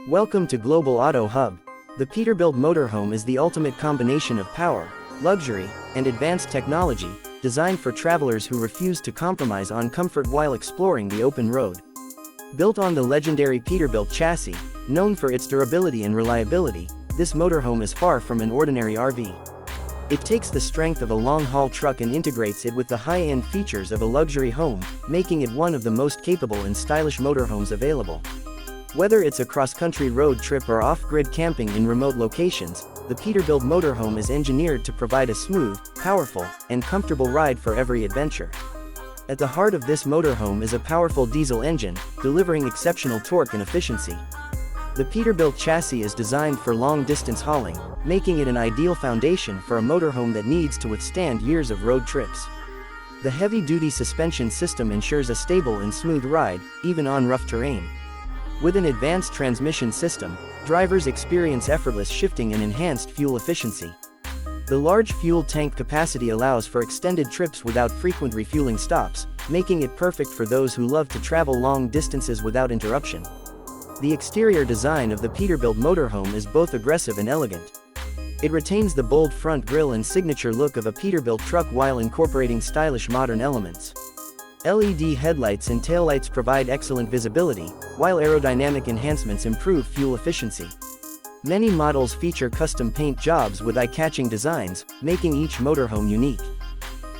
Welcome to Global Auto Hub. The Peterbilt Motorhome is the ultimate combination of power, luxury, and advanced technology, designed for travelers who refuse to compromise on comfort while exploring the open road. Built on the legendary Peterbilt chassis, known for its durability and reliability, this motorhome is far from an ordinary RV. It takes the strength of a long-haul truck and integrates it with the high-end features of a luxury home, making it one of the most capable and stylish motorhomes available. Whether it's a cross-country road trip or off-grid camping in remote locations, the Peterbilt Motorhome is engineered to provide a smooth, powerful, and comfortable ride for every adventure. At the heart of this motorhome is a powerful diesel engine, delivering exceptional torque and efficiency. The Peterbilt chassis is designed for long-distance hauling, making it an ideal foundation for a motorhome that needs to withstand years of road trips. The heavy-duty suspension system ensures a stable and smooth ride, even on rough terrain. With an advanced transmission system, drivers experience effortless shifting and enhanced fuel efficiency. The large fuel tank capacity allows for extended trips without frequent refueling stops, making it perfect for those who love to travel long distances without interruption. The exterior design of the Peterbilt Motorhome is both aggressive and elegant. It retains the bold front grille and signature look of a Peterbilt truck while incorporating stylish modern elements. LED headlights and taillights provide excellent visibility, while aerodynamic enhancements improve fuel efficiency. Many models feature custom paint jobs with eye-catching designs, making each motorhome unique.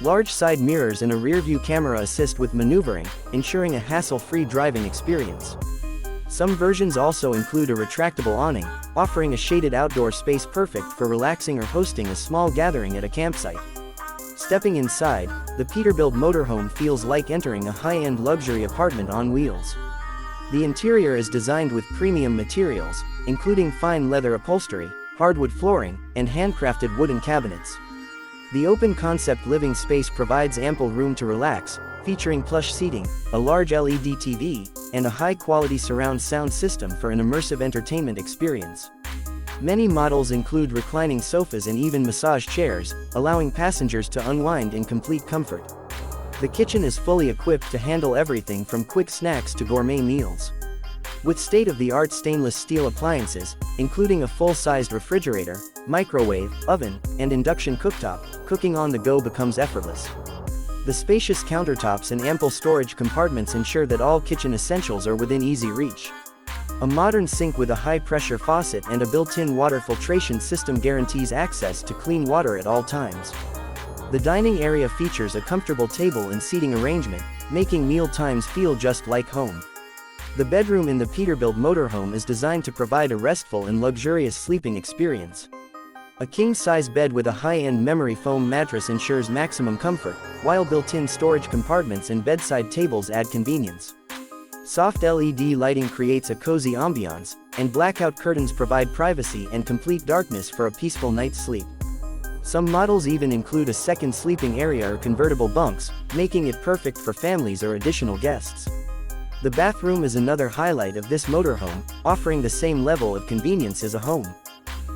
Large side mirrors and a rear-view camera assist with maneuvering, ensuring a hassle-free driving experience. Some versions also include a retractable awning, offering a shaded outdoor space perfect for relaxing or hosting a small gathering at a campsite. Stepping inside, the Peterbilt Motorhome feels like entering a high-end luxury apartment on wheels. The interior is designed with premium materials, including fine leather upholstery, hardwood flooring, and handcrafted wooden cabinets. The open-concept living space provides ample room to relax, featuring plush seating, a large LED TV, and a high-quality surround sound system for an immersive entertainment experience. Many models include reclining sofas and even massage chairs, allowing passengers to unwind in complete comfort. The kitchen is fully equipped to handle everything from quick snacks to gourmet meals. With state-of-the-art stainless steel appliances, including a full-sized refrigerator, microwave, oven, and induction cooktop, cooking on the go becomes effortless. The spacious countertops and ample storage compartments ensure that all kitchen essentials are within easy reach. A modern sink with a high-pressure faucet and a built-in water filtration system guarantees access to clean water at all times. The dining area features a comfortable table and seating arrangement, making meal times feel just like home. The bedroom in the Peterbilt Motorhome is designed to provide a restful and luxurious sleeping experience. A king-size bed with a high-end memory foam mattress ensures maximum comfort, while built-in storage compartments and bedside tables add convenience. Soft LED lighting creates a cozy ambiance, and blackout curtains provide privacy and complete darkness for a peaceful night's sleep. Some models even include a second sleeping area or convertible bunks, making it perfect for families or additional guests. The bathroom is another highlight of this motorhome, offering the same level of convenience as a home.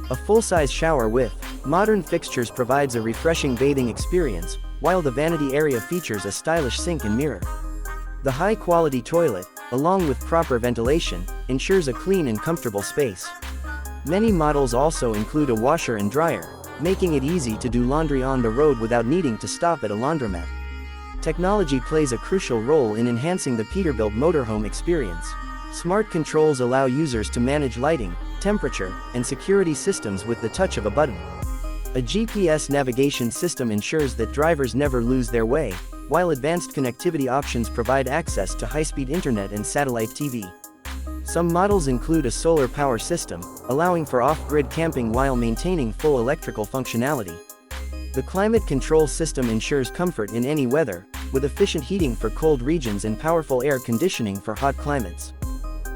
A full-size shower with modern fixtures provides a refreshing bathing experience, while the vanity area features a stylish sink and mirror. The high-quality toilet, along with proper ventilation, ensures a clean and comfortable space. Many models also include a washer and dryer, making it easy to do laundry on the road without needing to stop at a laundromat. Technology plays a crucial role in enhancing the Peterbilt Motorhome experience. Smart controls allow users to manage lighting, temperature, and security systems with the touch of a button. A GPS navigation system ensures that drivers never lose their way, while advanced connectivity options provide access to high-speed internet and satellite TV. Some models include a solar power system, allowing for off-grid camping while maintaining full electrical functionality. The climate control system ensures comfort in any weather, with efficient heating for cold regions and powerful air conditioning for hot climates.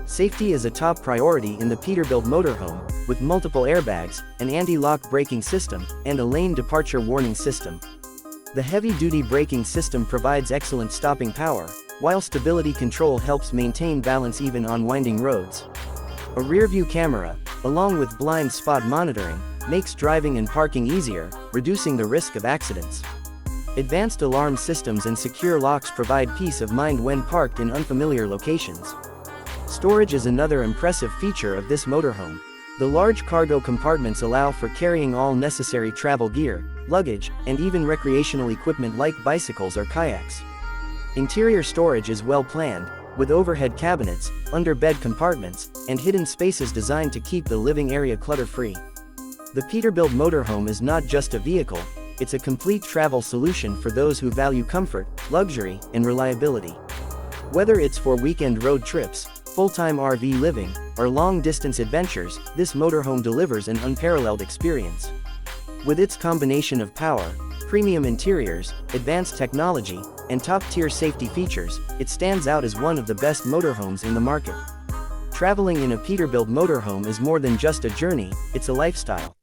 Safety is a top priority in the Peterbilt Motorhome, with multiple airbags, an anti-lock braking system, and a lane departure warning system. The heavy-duty braking system provides excellent stopping power, while stability control helps maintain balance even on winding roads. A rear-view camera, along with blind spot monitoring, makes driving and parking easier, reducing the risk of accidents. Advanced alarm systems and secure locks provide peace of mind when parked in unfamiliar locations. Storage is another impressive feature of this motorhome. The large cargo compartments allow for carrying all necessary travel gear, luggage, and even recreational equipment like bicycles or kayaks. Interior storage is well planned, with overhead cabinets, under-bed compartments, and hidden spaces designed to keep the living area clutter-free. The Peterbilt Motorhome is not just a vehicle, it's a complete travel solution for those who value comfort, luxury, and reliability. Whether it's for weekend road trips, full-time RV living, or long-distance adventures, this motorhome delivers an unparalleled experience. With its combination of power, premium interiors, advanced technology, and top-tier safety features, it stands out as one of the best motorhomes in the market. Traveling in a Peterbilt motorhome is more than just a journey, it's a lifestyle.